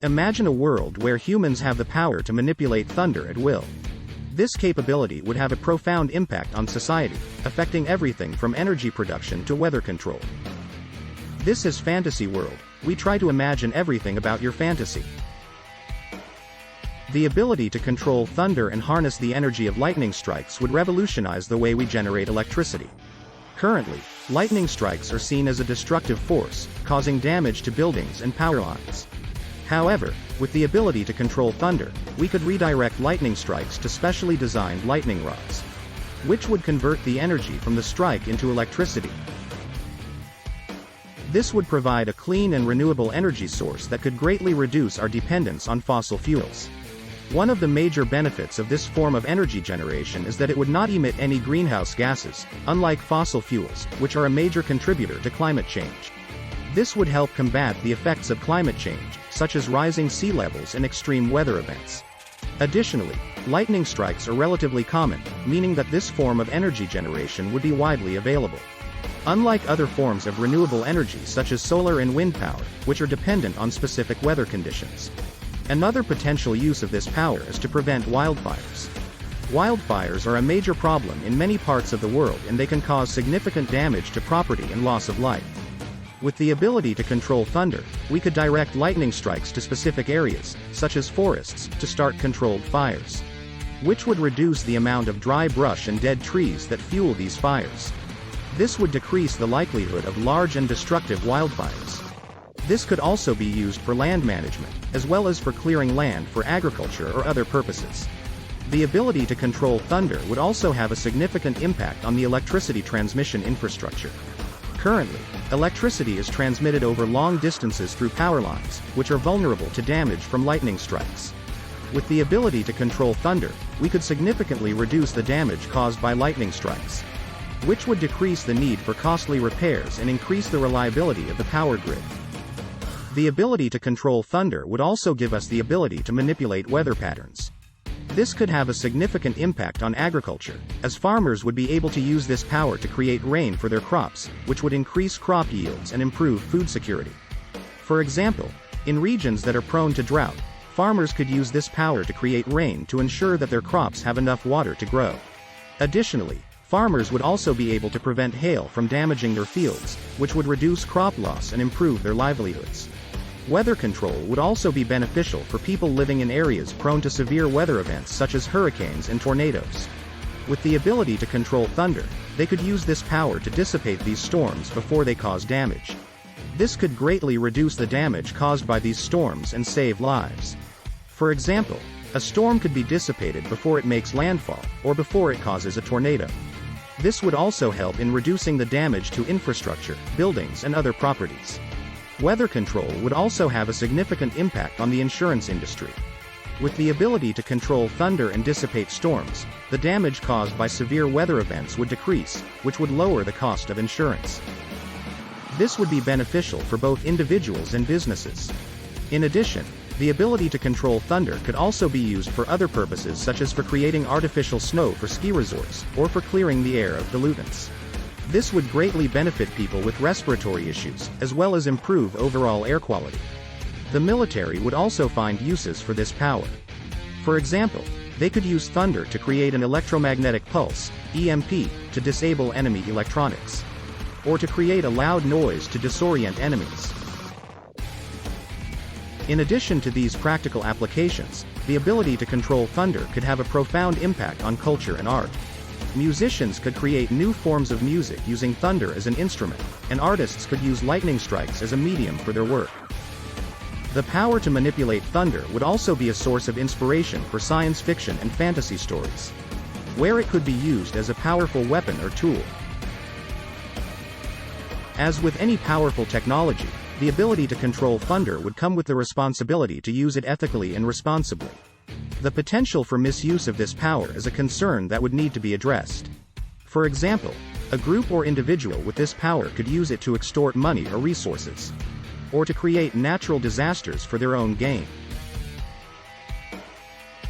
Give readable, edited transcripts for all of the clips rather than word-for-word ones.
Imagine a world where humans have the power to manipulate thunder at will. This capability would have a profound impact on society, affecting everything from energy production to weather control. This is Fantasy World. We try to imagine everything about your fantasy. The ability to control thunder and harness the energy of lightning strikes would revolutionize the way we generate electricity. Currently, lightning strikes are seen as a destructive force, causing damage to buildings and power lines. However, with the ability to control thunder, we could redirect lightning strikes to specially designed lightning rods, which would convert the energy from the strike into electricity. This would provide a clean and renewable energy source that could greatly reduce our dependence on fossil fuels. One of the major benefits of this form of energy generation is that it would not emit any greenhouse gases, unlike fossil fuels, which are a major contributor to climate change. This would help combat the effects of climate change, such as rising sea levels and extreme weather events. Additionally, lightning strikes are relatively common, meaning that this form of energy generation would be widely available. Unlike other forms of renewable energy such as solar and wind power, which are dependent on specific weather conditions. Another potential use of this power is to prevent wildfires. Wildfires are a major problem in many parts of the world, and they can cause significant damage to property and loss of life. With the ability to control thunder, we could direct lightning strikes to specific areas, such as forests, to start controlled fires, which would reduce the amount of dry brush and dead trees that fuel these fires. This would decrease the likelihood of large and destructive wildfires. This could also be used for land management, as well as for clearing land for agriculture or other purposes. The ability to control thunder would also have a significant impact on the electricity transmission infrastructure. Currently, electricity is transmitted over long distances through power lines, which are vulnerable to damage from lightning strikes. With the ability to control thunder, we could significantly reduce the damage caused by lightning strikes, which would decrease the need for costly repairs and increase the reliability of the power grid. The ability to control thunder would also give us the ability to manipulate weather patterns. This could have a significant impact on agriculture, as farmers would be able to use this power to create rain for their crops, which would increase crop yields and improve food security. For example, in regions that are prone to drought, farmers could use this power to create rain to ensure that their crops have enough water to grow. Additionally, farmers would also be able to prevent hail from damaging their fields, which would reduce crop loss and improve their livelihoods. Weather control would also be beneficial for people living in areas prone to severe weather events such as hurricanes and tornadoes. With the ability to control thunder, they could use this power to dissipate these storms before they cause damage. This could greatly reduce the damage caused by these storms and save lives. For example, a storm could be dissipated before it makes landfall, or before it causes a tornado. This would also help in reducing the damage to infrastructure, buildings and other properties. Weather control would also have a significant impact on the insurance industry. With the ability to control thunder and dissipate storms, the damage caused by severe weather events would decrease, which would lower the cost of insurance. This would be beneficial for both individuals and businesses. In addition, the ability to control thunder could also be used for other purposes, such as for creating artificial snow for ski resorts, or for clearing the air of pollutants. This would greatly benefit people with respiratory issues, as well as improve overall air quality. The military would also find uses for this power. For example, they could use thunder to create an electromagnetic pulse, EMP, to disable enemy electronics, or to create a loud noise to disorient enemies. In addition to these practical applications, the ability to control thunder could have a profound impact on culture and art. Musicians could create new forms of music using thunder as an instrument, and artists could use lightning strikes as a medium for their work. The power to manipulate thunder would also be a source of inspiration for science fiction and fantasy stories, where it could be used as a powerful weapon or tool. As with any powerful technology, the ability to control thunder would come with the responsibility to use it ethically and responsibly. The potential for misuse of this power is a concern that would need to be addressed. For example, a group or individual with this power could use it to extort money or resources, or to create natural disasters for their own gain.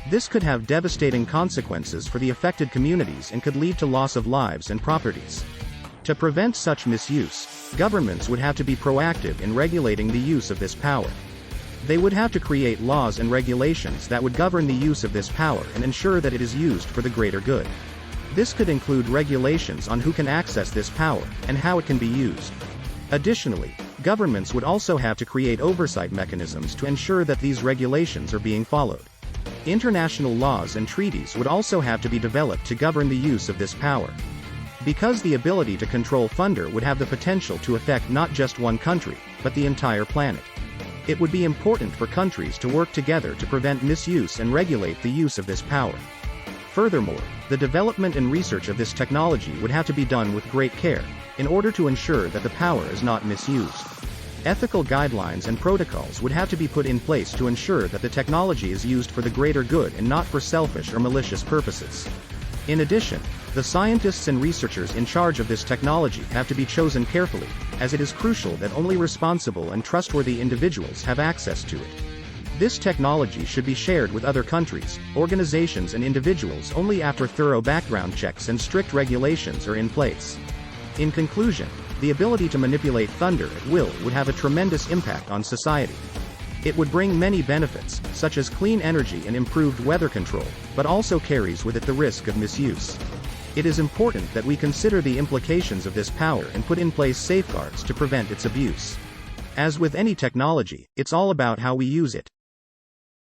This could have devastating consequences for the affected communities and could lead to loss of lives and properties. To prevent such misuse, governments would have to be proactive in regulating the use of this power. They would have to create laws and regulations that would govern the use of this power and ensure that it is used for the greater good. This could include regulations on who can access this power, and how it can be used. Additionally, governments would also have to create oversight mechanisms to ensure that these regulations are being followed. International laws and treaties would also have to be developed to govern the use of this power. Because the ability to control thunder would have the potential to affect not just one country, but the entire planet. It would be important for countries to work together to prevent misuse and regulate the use of this power. Furthermore, the development and research of this technology would have to be done with great care, in order to ensure that the power is not misused. Ethical guidelines and protocols would have to be put in place to ensure that the technology is used for the greater good and not for selfish or malicious purposes. In addition, the scientists and researchers in charge of this technology have to be chosen carefully, as it is crucial that only responsible and trustworthy individuals have access to it. This technology should be shared with other countries, organizations and individuals only after thorough background checks and strict regulations are in place. In conclusion, the ability to manipulate thunder at will would have a tremendous impact on society. It would bring many benefits, such as clean energy and improved weather control, but also carries with it the risk of misuse. It is important that we consider the implications of this power and put in place safeguards to prevent its abuse. As with any technology, it's all about how we use it.